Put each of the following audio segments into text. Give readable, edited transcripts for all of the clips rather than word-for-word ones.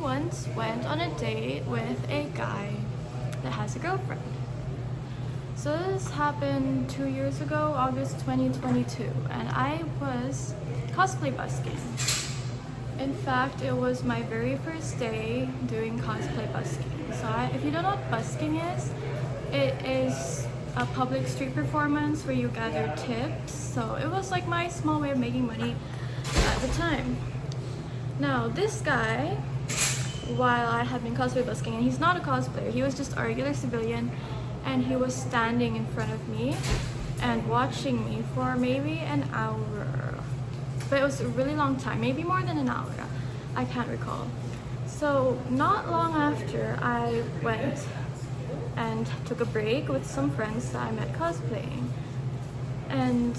once went on a date with a guy that has a girlfriend. So this happened 2 years ago, August 2022, and I was cosplay busking. In fact, it was my very first day doing cosplay busking. So if you don't know what busking is, it is a public street performance where you gather tips. So it was like my small way of making money at the time. Now this guy, while I had been cosplay busking, and he's not a cosplayer, he was just a regular civilian, and he was standing in front of me and watching me for maybe an hour. But it was a really long time, maybe more than an hour. I can't recall. So not long after, I went and took a break with some friends that I met cosplaying. And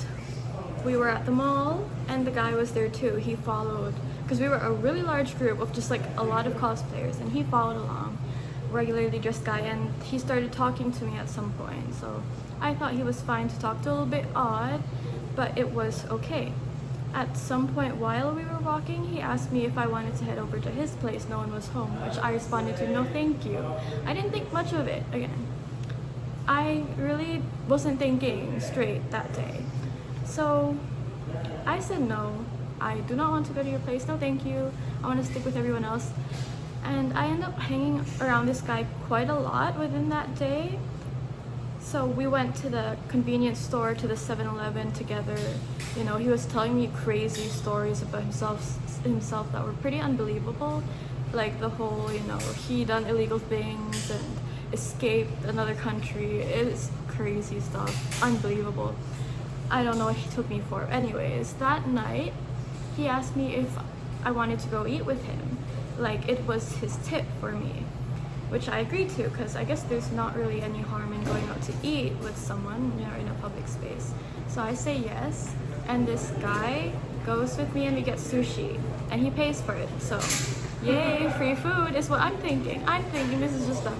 we were at the mall, and the guy was there too. He followed, because we were a really large group of just like a lot of cosplayers, and he followed along, regularly dressed guy, and he started talking to me at some point. So I thought he was fine to talk to, a little bit odd, but it was okay. At some point while we were walking, he asked me if I wanted to head over to his place. No one was home, which I responded to, no thank you. I didn't think much of it. Again, I really wasn't thinking straight that day. So I said no, I do not want to go to your place, no thank you. I want to stick with everyone else. And I ended up hanging around this guy quite a lot within that day. So we went to the convenience store, to the 7-Eleven together. You know, he was telling me crazy stories about himself that were pretty unbelievable. Like the whole, you know, he done illegal things and escaped another country. It's crazy stuff, unbelievable. I don't know what he took me for. Anyways, that night, he asked me if I wanted to go eat with him. Like it was his tip for me, which I agreed to, because I guess there's not really any harm in going out to eat with someone, you know, in a public space. So I say yes, and this guy goes with me and we get sushi, and he pays for it. So yay, free food is what I'm thinking. I'm thinking this is just a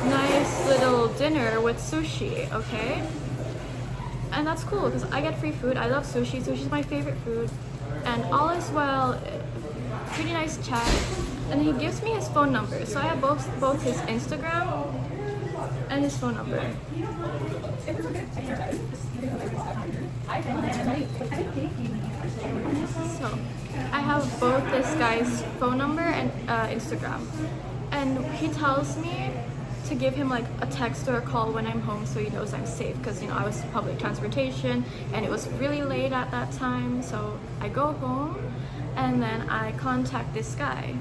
nice little dinner with sushi, okay? And that's cool, because I get free food. I love sushi. Sushi's my favorite food. And all is well, pretty nice chat. And he gives me his phone number. So I have both his Instagram and his phone number. So I have both this guy's phone number and Instagram. And he tells me to give him like a text or a call when I'm home, so he knows I'm safe, because, you know, I was public transportation and it was really late at that time. So I go home and then I contact this guy.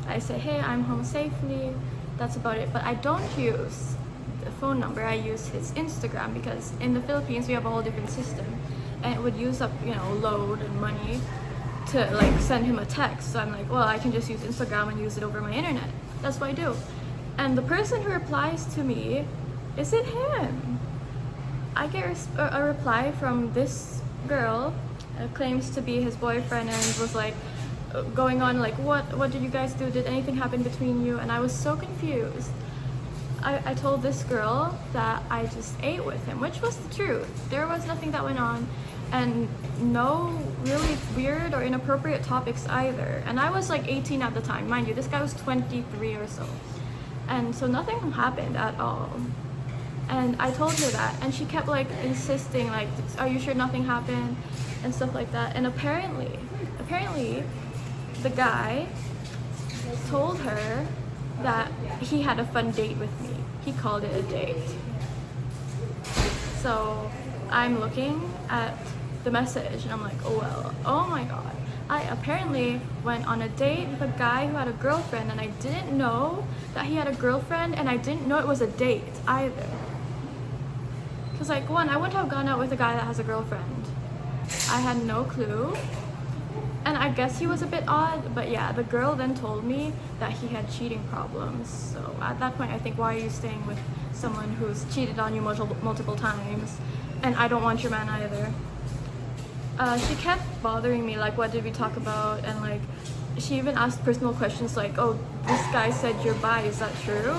I say, hey, I'm home safely. That's about it. But I don't use the phone number. I use his Instagram, because in the Philippines we have a whole different system, and it would use up, you know, load and money to like send him a text. So I'm like, well, I can just use Instagram and use it over my internet. That's what I do. And the person who replies to me isn't him. I get a reply from this girl, claims to be his boyfriend, and was like going on like, what did you guys do? Did anything happen between you? And I was so confused. I told this girl that I just ate with him, which was the truth. There was nothing that went on, and no really weird or inappropriate topics either. And I was like 18 at the time. Mind you, this guy was 23 or so. And so nothing happened at all. And I told her that, and she kept like insisting, like, are you sure nothing happened? And stuff like that. And apparently, the guy told her that he had a fun date with me. He called it a date. So I'm looking at the message and I'm like, oh well, oh my god. I apparently went on a date with a guy who had a girlfriend, and I didn't know that he had a girlfriend, and I didn't know it was a date either. Because like, one, I wouldn't have gone out with a guy that has a girlfriend. I had no clue. And I guess he was a bit odd, but yeah, the girl then told me that he had cheating problems. So at that point, I think, why are you staying with someone who's cheated on you multiple times? And I don't want your man either. She kept bothering me, like, what did we talk about? And like, she even asked personal questions like, oh, this guy said you're bi, is that true?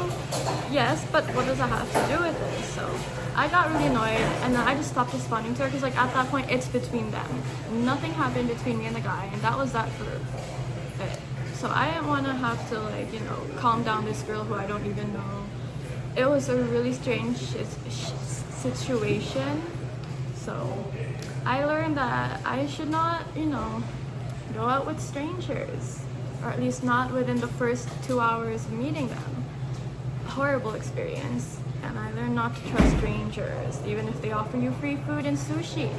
Yes, but what does that have to do with it? So I got really annoyed, and then I just stopped responding to her, because like at that point it's between them. Nothing happened between me and the guy, and that was that for it. So I didn't want to have to like, you know, calm down this girl who I don't even know. It was a really strange situation. So I learned that I should not, you know, go out with strangers, or at least not within the first 2 hours of meeting them. Horrible experience. And I learned not to trust strangers, even if they offer you free food and sushi.